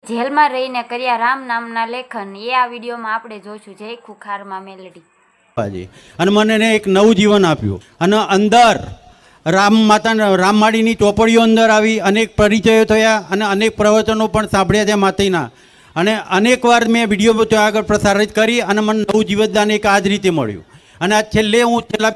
જેલમાં રહીને કર્યા રામ નામના લેખન એ આ વિડીયોમાં આપણે જોઈશું. જય ખુખારમાં મેલડી. અને મને એને એક નવું જીવન આપ્યું અને અંદર રામ માતા રામમાળીની ચોપડીઓ અંદર આવી અનેક પરિચયો થયા અને અનેક પ્રવચનો પણ સાંભળ્યા છે માતાના અને અનેક વાર મેં વિડીયો ત્યાં આગળ પ્રસારિત કરી અને મને નવું જીવનદાન એક આ જ રીતે મળ્યું. અને આ છેલ્લે હું છેલ્લા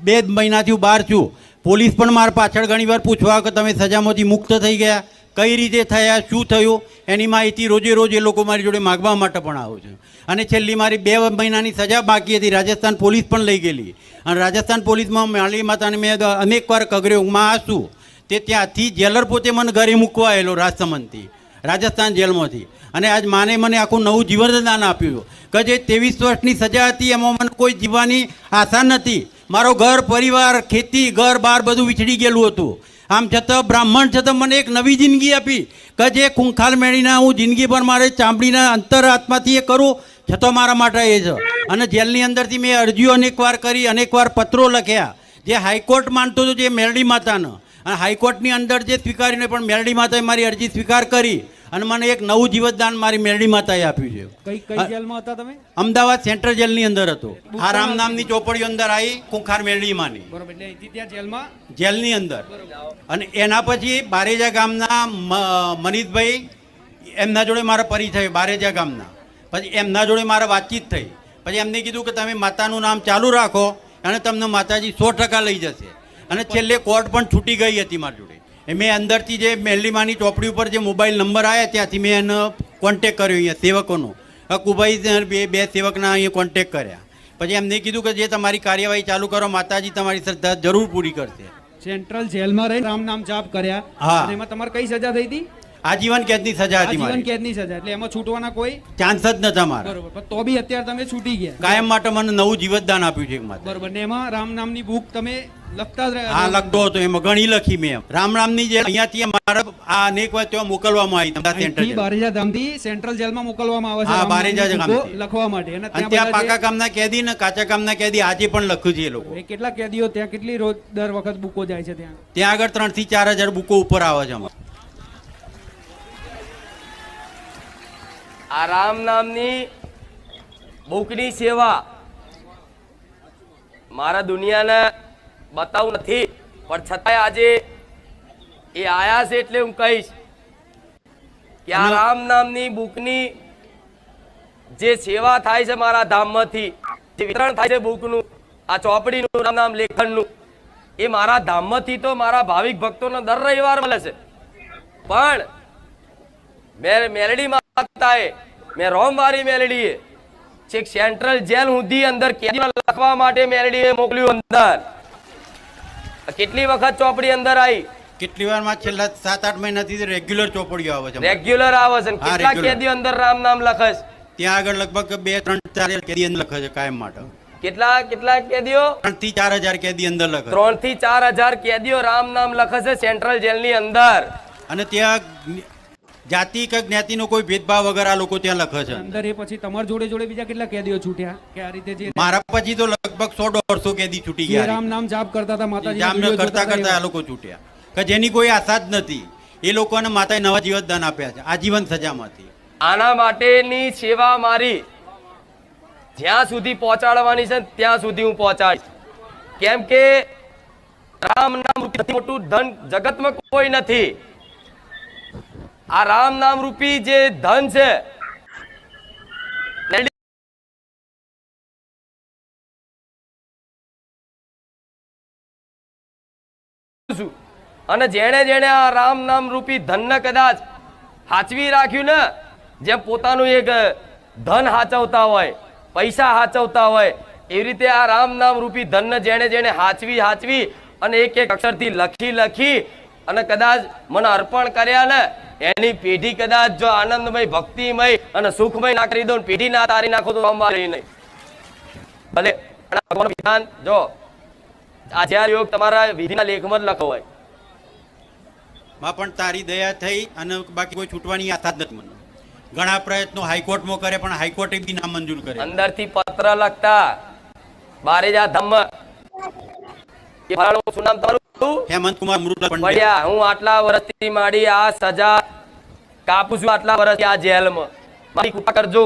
બે મહિનાથી બહાર છું. પોલીસ પણ મારા પાછળ ઘણીવાર પૂછવા કે તમે સજામાંથી મુક્ત થઈ ગયા, કઈ રીતે થયા, શું થયું, એની માહિતી રોજે રોજ એ લોકો મારી જોડે માગવા માટે પણ આવું છે. અને છેલ્લી મારી 2 મહિનાની સજા બાકી હતી. રાજસ્થાન પોલીસ પણ લઈ ગયેલી અને રાજસ્થાન પોલીસમાં માળી માતાને મેં અનેકવાર કગર્યો. હું આશું તે ત્યાંથી જેલર પોતે મને ઘરે મૂકવા આવેલો રાજસમંદથી, રાજસ્થાન જેલમાંથી. અને આજ માને મને આખું નવું જીવનદાન આપ્યું કે જે 23 વર્ષની સજા હતી એમાં મને કોઈ જીવવાની આશા નથી. મારો ઘર પરિવાર, ખેતી, ઘર બાર બધું વિછડી ગયેલું હતું. આમ છતાં બ્રાહ્મણ છતાં મને એક નવી જિંદગી આપી કે જે ખૂંખાલ મેળીના હું જિંદગી પર મારે ચામડીના અંતર આત્માથી એ કરું છતાં મારા માટે એ છે. અને જેલની અંદરથી મેં અરજીઓ અનેકવાર કરી, અનેકવાર પત્રો લખ્યા. જે હાઈકોર્ટ માનતો હતો જે મેલડી માતાનો, અને હાઈકોર્ટની અંદર જે સ્વીકારીને પણ મેલડી માતાએ મારી અરજી સ્વીકાર કરી અને મને એક નવું જીવનદાન મારી મેલડી માતાએ આપ્યું છે. કઈ જેલમાં હતા તમે? અમદાવાદ સેન્ટ્રલ જેલની અંદર હતો. આ રામ નામની ચોપડીઓ અંદર આવી ખૂંખાર મેલડી માની. બરોબર. એટલે અહીંથી ત્યાં જેલમાં જેલની અંદર. અને એના પછી બારેજા ગામના મનીષભાઈ, એમના જોડે મારા પરિચય બારેજા ગામના. પછી એમના જોડે મારા વાતચીત થઈ. પછી એમને કીધું કે તમે માતાનું નામ ચાલુ રાખો અને તમને માતાજી 100% લઈ જશે. અને છેલ્લે કોર્ટ પણ છૂટી ગઈ હતી મારી જોડે. મેં અંદરથી જે મેલડીમાની ચોપડી ઉપર જે મોબાઈલ નંબર આવ્યા ત્યાંથી મેં એનો કોન્ટેક કર્યો અહીંયા સેવકોનો. કુભાઈ બે સેવકના અહીંયા કોન્ટેક કર્યા. પછી એમને કીધું કે જે તમારી કાર્યવાહી ચાલુ કરો, માતાજી તમારી શ્રદ્ધા જરૂર પૂરી કરશે. સેન્ટ્રલ જેલમાં રહી રામ નામ જાપ કર્યા. હા. અને એમાં તમારે કઈ સજા થઈ હતી? આજીવન કેદની સજા હતી. આજીવન કેદની સજા. એટલે એમાં છૂટવાના કોઈ ચાન્સ જ નતા મારા. બરોબર. પણ તો બી અત્યારે તમે છૂટી ગયા. કાયમ માટે મને નવું જીવનદાન આપ્યું છે એક માતા. બરોબર. ને એમાં રામ નામની બુક તમે લખતા જ રહ્યા? હા, લખતો હતો. એમાં ઘણી લખી મેં. રામ નામની જે અહીંયાથી મારા આ અનેક વાર ત્યાં મોકલવામાં આવી સેન્ટ્રલ બારેજા ધામથી સેન્ટ્રલ જેલમાં મોકલવામાં આવે છે. હા, બારેજા ગામથી લખવા માટે. અને ત્યાં પાકા કામના કેદી ને કાચા કામના કેદી આજે પણ લખ્યું છે એ લોકો. કેટલા કેદીઓ ત્યાં કેટલી રોજ દર વખત બુકો જાય છે ત્યાં? ત્યાં આગળ 3 થી 4 હજાર બુકો ઉપર આવે છે અમારે. આ રામ નામની બુકની સેવા મારા દુનિયાને બતાવું નથી, પણ છતાંય આજે એ આયા છે એટલે હું કહીશ કે આ રામ નામની બુકની જે સેવા થાય છે મારા ધામમાંથી, જે વિતરણ થાય છે બુકનું, આ ચોપડીનું, રામ નામ લેખનનું, એ મારા ધામમાંથી તો મારા ભાવિક ભક્તોને દર રવિવાર મળે છે. પણ મેલડી માતાએ, મેં રોમવારી મેલડીએ છેક સેન્ટ્રલ જેલ સુધી અંદર કેદીમાં લખવા માટે મેલડીએ મોકલ્યું અંદર. કેટલી વખત ચોપડી અંદર આવી? કેટલી વારમાં છેલ્લા 7-8 મહિનાથી રેગ્યુલર ચોપડીઓ આવે છે. રેગ્યુલર આવે છે. કેટલા કેદીઓ અંદર રામ નામ લખે છે? ત્યાં આગળ લગભગ 2-3-4 કેદી અંદર લખે છે કાયમ માટે. કેટલા કેદીઓ? 3 થી 4 હજાર કેદી અંદર લખે. 3 થી 4 હજાર કેદીઓ રામ નામ લખે છે સેન્ટ્રલ જેલની અંદર. અને ત્યાં જાતિ કે જ્ઞાતિનો કોઈ ભેદભાવ વગર આ લોકો ત્યાં લખે છે અંદર. એ પછી તમારા જોડે જોડે બીજા કેટલા કેદીઓ છૂટ્યા કે આ રીતે? જે મારા પછી તો લગભગ 100-150 કેદી છૂટી ગયા. રામ નામ જાપ કરતા હતા, માતાજી જામ કરતા આ લોકો છૂટ્યા કે જેની કોઈ આશા જ નથી. એ લોકોને માતાએ નવા જીવનદાન આપ્યા છે આજીવન સજામાંથી. આના માટેની સેવા મારી જ્યાં સુધી પહોંચાડવાની છે ત્યાં સુધી હું પહોંચાડીશ. કેમ કે રામ નામ મોટું ધન જગતમાં કોઈ નથી. આ રામ નામ રૂપી જે ધન છે, અને જેણે આ રામ નામ રૂપી ધનને કદાચ હાચવી રાખ્યું ને, જેમ પોતાનું એક ધન હાચવતા હોય, પૈસા હાચવતા હોય, એવી રીતે આ રામ નામ રૂપી ધનને જેણે હાચવી અને એક એક અક્ષરથી લખી અને કદાચ મને અર્પણ કર્યા ને, એની પેઢી કદાચ જો આનંદમય, ભક્તિમય અને સુખમય ના કરી દો, પેઢી ના તારી નાખો તો નહીં. ભલે ભગવાનનું વિધાન જો આચાર્ય યોગ તમારા વિધિના લેખમાં જ લખો હોય. માં પણ તારી દયા થઈ અને બાકી કોઈ છૂટવાની આશા જ નથી મને. ઘણા પ્રયત્નો હાઈકોર્ટમાં કરે પણ હાઈકોર્ટે બી ના મંજૂર કરે. અંદરથી પત્ર લખતા બારેજા ધમ્મ કે ફલાણું શું નામ તમારું? હેમંત કુમાર મૃત પડ્યા. હું આટલા વર્ષથી માડી આ સજા કાપું છું આટલા વર્ષ આ જેલમાં, મારી કૃપા કરજો.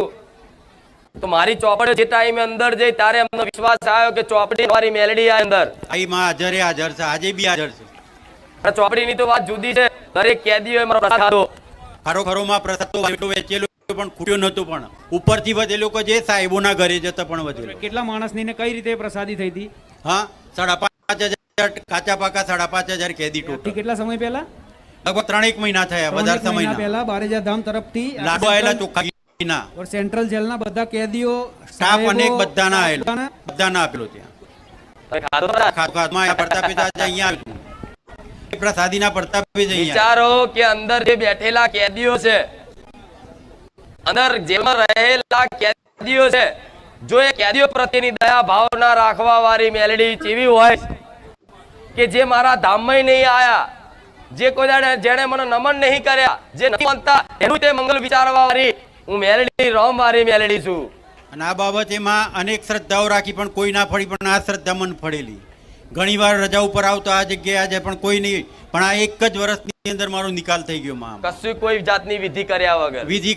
તો મારી ચોપડીઓ જે ટાઈમે અંદર જઈ ત્યારે એમનો વિશ્વાસ આવ્યો કે ચોપડી મારી મેલડી આ અંદર. અહીં માં હાજર છે, આજે બી હાજર છે. અને ચોપડીની તો વાત જુદી છે. દરેક કેદીઓએ મારો પ્રસાદ ખાધો. ખરો માં પ્રસાદ તો એટલો વેચેલો પણ ખૂટ્યો નહોતું, પણ ઉપરથી વધેલો કે જે સાહેબોના ઘરે જતા પણ વધેલો. કેટલા માણસની ને કઈ રીતે પ્રસાદી થઈ હતી? હા, 5,500 કાચા પાકા 5,500 કેદી ટોટલ. કેટલા સમય પહેલા? લગભગ 3 મહિના થયા, વધારે સમય પહેલા બારેજા ધામ તરફથી લાડુ આવેલા ચોખ્ખા ઓર સેન્ટ્રલ જેલના બધા કેદીઓ સ્ટાફ અનેક બધાના આવેલો, બધાના આપેલો ત્યાં. પ્રતાપે અહીંયા આવ્યું, પ્રસાદીના પ્રતાપે જ અહીંયા. વિચારો કે અંદર જે બેઠેલા કેદીઓ છે, અંદર જેલમાં રહેલા કેદીઓ છે, જો એ કેદીઓ પ્રત્યેની દયા ભાવના રાખવા વાળી મેલડી કેવી હોય કે જે મારા ધામમાં નહીં આયા, જે કોઈ જેણે મને નમન નહીં કર્યા, જે નથી માનતા એનું તે મંગલ વિચારવા વાળી હું મેલડી રોમ વાળી મેલડી છું. અને આ બાબત એમાં અનેક શ્રદ્ધાઓ રાખી પણ કોઈ ના ફળી, પણ આ શ્રદ્ધા મન ફળેલી. ઘણી વાર રજા ઉપર આવતો આ જગ્યાએ આજે પણ કોઈ નહીં, પણ આ એક જ વર્ષની અંદર મારો નિકાલ થઈ ગયો માં. કશું કોઈ જાતની વિધિ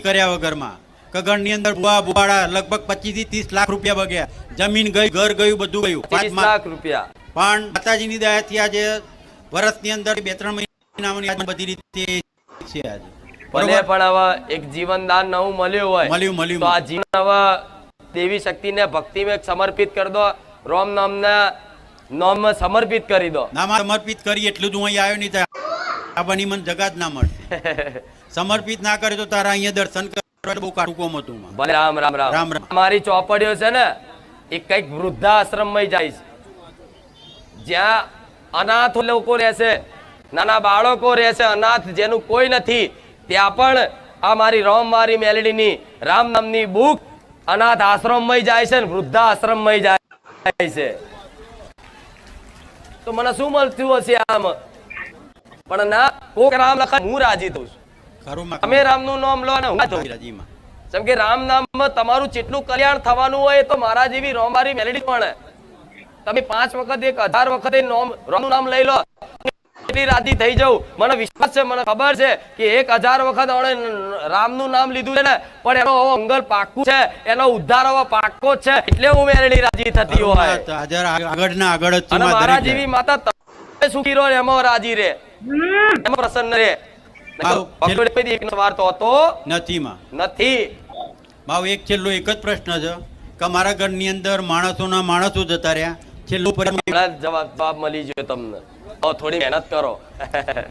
કર્યા વગર માં કગણની અંદર બુવાડા લગભગ 25 થી 30 લાખ રૂપિયા બગ્યા, જમીન ગઈ, ઘર ગયું, બધું ગયું. 30 લાખ રૂપિયા. પણ માતાજીની દયાથી આજે વર્ષની અંદર 2-3 મહિનામાં બધી રીતે છે આજે. ભલે પણ હવે એક જીવનદાન નવું મળ્યું હોય, મળ્યું તો આ જીવન હવે દેવી શક્તિને ભક્તિમાં સમર્પિત કરી દો, રોમ નામના નામમાં સમર્પિત કરી દો. નામમાં સમર્પિત કરી એટલું જ હું અહીં આવ્યો નહીં થાય, આ બની મને જગા જ ના મળશે. સમર્પિત ના કરે તો તારા અહીંયા દર્શન કરવા બહુ કાઢું કોમ હતું. ભલે રામ રામ રામ રામ. મારી ચોપડીઓ છે ને એ કઈક વૃદ્ધાશ્રમમાં જાય છે, જ્યાં અનાથ લોકો રહેશે, નાના બાળકો રહેશે, અનાથ જેનું કોઈ નથી, ત્યાં પણ આ મારી રોમ મારી મેલડીની રામ નામની બુક અનાથ આશ્રમમાં જાય છે ને વૃદ્ધાશ્રમમાં જાય છે. તો મને શું મળતું હશે આમ? પણ ના, કોક રામ લખે હું રાજી થઉં છું. તમે રામનું નામ લો ને હું રાજીમાં. જેમ કે રામ નામમાં તમારું જેટલું કલ્યાણ થવાનું હોય તો મારા જેવી રોમારી મેલડી પણ તમે 5 વખત 1000 વખત રામનું નામ લઈ લો, એટલી રાજી થઈ જાઉં. મને વિશ્વાસ છે, મને ખબર છે કે 1000 વખત રામનું નામ લીધું છે ને, પણ એનો અંગલ પાક્કું છે, એનો ઉદ્ધાર હવે પાક્કો જ છે, એટલે હું મેલડી રાજી થતી હોય. અને મારા જેવી માતા તમે સુખી રહો એમાં રાજી રે, એમાં પ્રસન્ન રે. નથી. મારો એક છેલ્લો એક જ પ્રશ્ન છે કે મારા ઘરની અંદર માણસો જતા રહ્યા, છેલ્લો જવાબ મળી ગયો તમને. થોડી મહેનત કરો.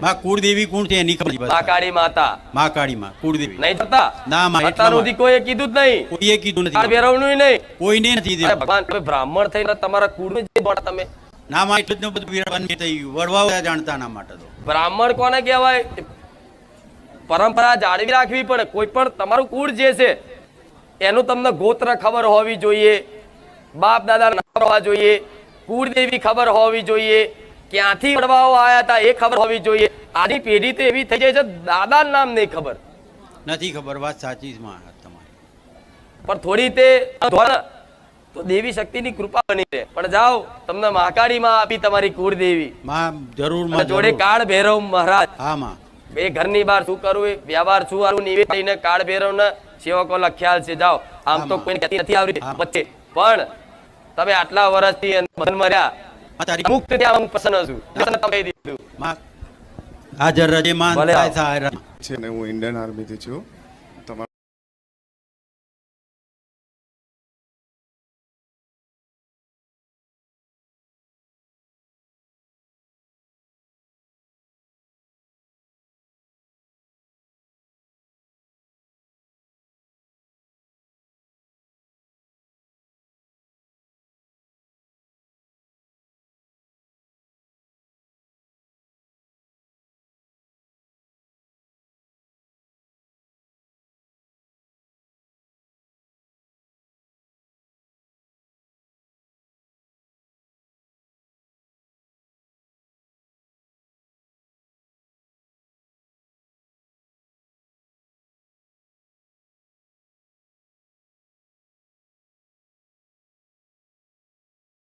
માં કુળદેવી કોણ છે એની ખબર? મા કાળી માતા. મા કાળી માં કુળદેવી નહીં થતા? ના માં અત્યાર સુધી કોઈએ કીધું જ નહીં, કોઈએ કીધું નથી, બેરવનું નહીં, કોઈને નથી. ભગવાન તમે બ્રાહ્મણ થઈને તમારા કુળ તમે ના માં એટલું જ બધું વડવા જાણતા ના માટે તો બ્રાહ્મણ કોને કહેવાય? પરંપરા જાળવી રાખવી પડે. કોઈ પણ તમારું કુળ જે છે એનું તમને ગોત્ર ખબર હોવી જોઈએ, બાપ દાદા નામ હોવા જોઈએ, કુળદેવી ખબર હોવી જોઈએ, ક્યાંથી વડવાઓ આયા હતા એ ખબર હોવી જોઈએ. આની પેઢી તો એવી થઈ જાય છે દાદાનું નામ નહીં ખબર. નથી ખબર. વાત સાચી જ માં તમારી. પણ થોડી તે તો દેવી શક્તિની કૃપા બની રહે. પણ જાઓ, તમને મહાકાળી માં આપી તમારી કુળદેવી માં જરૂર માં જોડે કાળ ભૈરવ મહારાજ. હા માં એ ઘરની બહાર શું કરવું, વ્યવહાર શું આવું, નિવેદન કાળ ભૈરવ ને સેવકો લખ્યાલ છે. જાઓ, આમ તો કોઈ નથી આવડી વચ્ચે, પણ તમે આટલા વર્ષથી બંધ મર્યા મુક્ત ત્યાં હું પ્રસન્ન છું. તમે કહી દીધું હાજર રજે માન છે ને હું ઇન્ડિયન આર્મી થી છું.